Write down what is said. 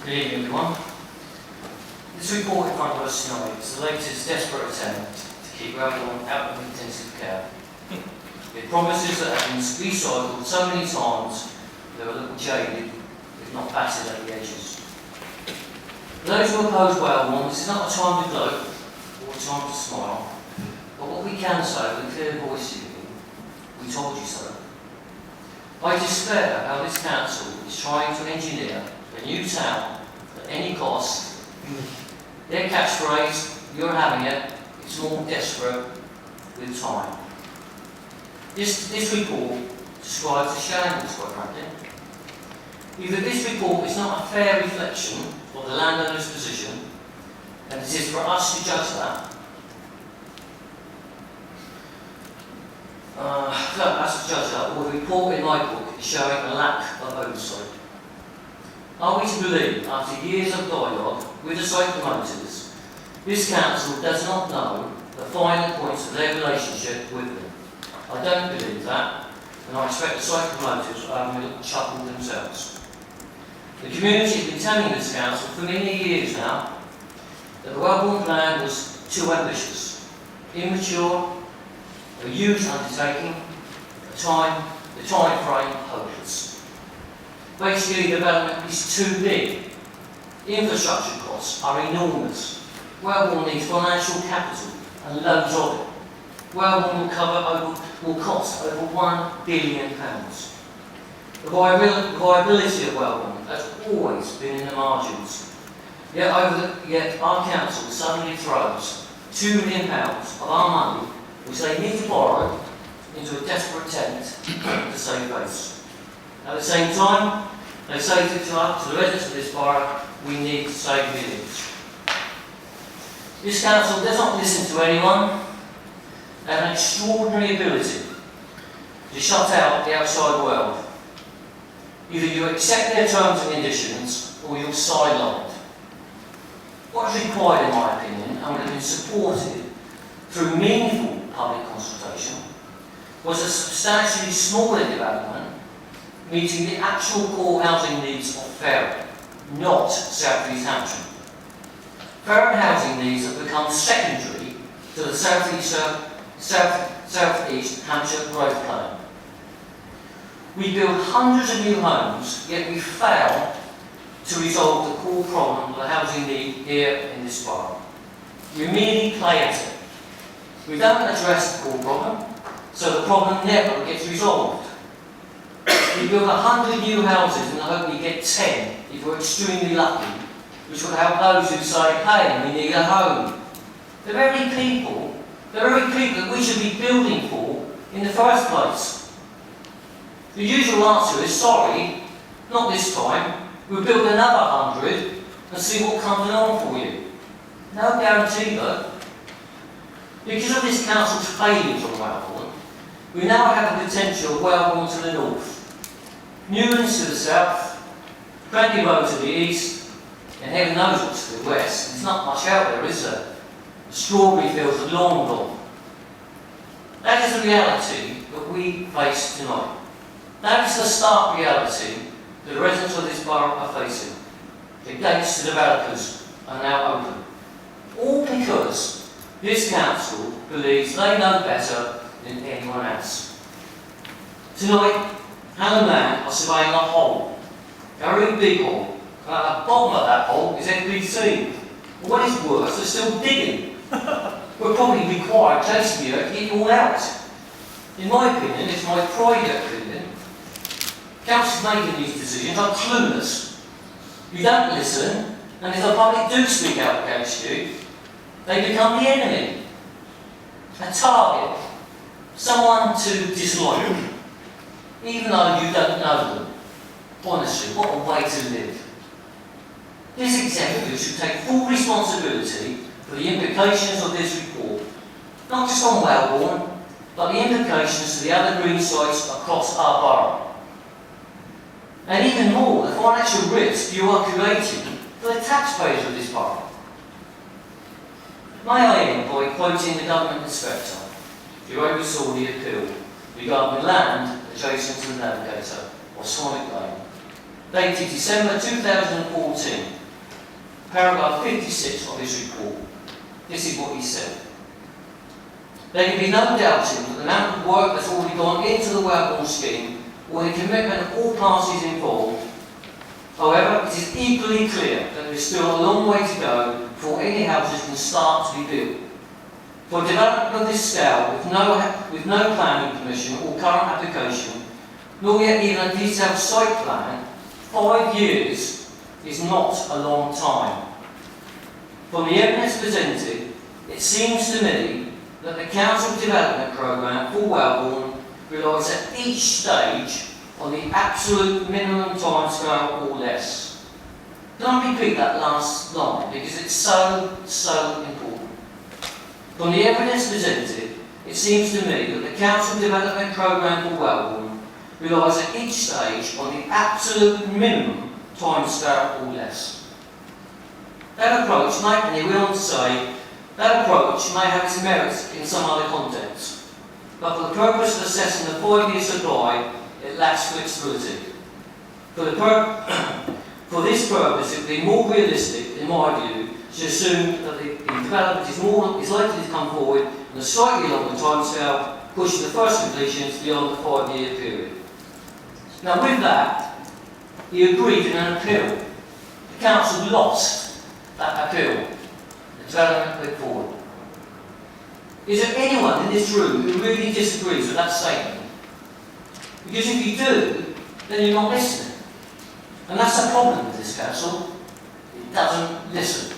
Good evening, everyone. This report in front of us tonight is the latest desperate attempt to keep everyone out of intensive care. It promises that have been recycled so many times they were a little jaded, if not battered at the edges. For those who oppose Wellborn, this is not a time to gloat or a time to smile, but what we can say with a clear voice to you, we told you so. I despair how this council is trying to engineer a new town at any cost. Their catchphrase, "You're having it," it's more desperate with time. This report describes a shambles, quite frankly. Either this report is not a fair reflection of the landowner's position, and it is for us to judge that. Or the report in my book is showing a lack of oversight. Are we to believe, after years of dialogue with the site promoters, this council does not know the finer points of their relationship with them? I don't believe that, and I expect the site promoters are having a little chuckle themselves. The community has been telling this council for many years now that the Wellborn plan was too ambitious, immature, a huge undertaking, the time frame hopeless. Basically, development is too big. Infrastructure costs are enormous. Wellborn needs financial capital and loads of it. Wellborn will cost over £1 billion. The viability of Wellborn has always been in the margins. Yet our council suddenly throws £2 million of our money, which they need to borrow, into a desperate attempt to save face. At the same time, they say to the residents of this borough, we need to save millions. This council does not listen to anyone. They have an extraordinary ability to shut out the outside world. Either you accept their terms and conditions, or you're sidelined. What is required, in my opinion, and would have been supported through meaningful public consultation, was a substantially smaller development meeting the actual core housing needs of Fareham, not South East Hampshire. Fareham housing needs have become secondary to the South East Hampshire growth plan. We build hundreds of new homes, yet we fail to resolve the core problem of the housing need here in this borough. We merely play at it. We don't address the core problem, so the problem never gets resolved. We build 100 new houses in the hope we get 10 if we're extremely lucky, which would help those who say, hey, we need a home. The very people that we should be building for in the first place. The usual answer is, sorry, not this time. We'll build another 100 and see what comes along for you. No guarantee though. Because of this council's failures on Wellborn, we now have the potential of Wellborn to the north, Newlands to the south, Cranky Road to the east, and heaven knows what's to the west. There's not much out there, is there? The strawberry fields are long gone. That is the reality that we face tonight. That is the stark reality that the residents of this borough are facing. The gates to developers are now open. All because this council believes they know better than anyone else. Tonight, Hannah and Man are surveying a hole, a very big hole, and at the bottom of that hole is NPC. Or what is worse, they're still digging. We'll probably require chasing you to get you all out. In my opinion, it's my private opinion, councils making these decisions are clueless. You don't listen, and if the public do speak out against you, they become the enemy, a target, someone to dislike, even though you don't know them. Honestly, what a way to live. This executive should take full responsibility for the implications of this report, not just on Wellborn, but the implications to the other green sites across our borough. And even more, the financial risk you are creating for the taxpayers of this borough. May I end by quoting the government inspector who oversaw the appeal regarding land adjacent to the navigator or Sonic Lane. dated December 2014, paragraph 56 of his report. This is what he said. There can be no doubting that the amount of work that's already gone into the Wellborn scheme or the commitment of all parties involved. However, it is equally clear that there is still a long way to go before any houses can start to be built. For development of this scale, with no planning permission or current application, nor yet even a detailed site plan, 5 years is not a long time. From the evidence presented, it seems to me that the Council Development Programme for Wellborn relies at each stage on the absolute minimum timescale or less. Can I repeat that last line because it's so important. From the evidence presented, it seems to me that the Council Development Programme for Wellborn relies at each stage on the absolute minimum timescale or less. That approach may, and he went on to say, that approach may have its merits in some other context, but for the purpose of assessing the 5-year supply, it lacks flexibility. For this purpose, it would be more realistic, in my view, to assume that the development is likely to come forward in a slightly longer timescale, pushing the first completions beyond the 5-year period. Now, with that, he agreed in an appeal. The Council lost that appeal. The development went forward. Is there anyone in this room who really disagrees with that statement? Because if you do, then you're not listening. And that's the problem with this council. It doesn't listen.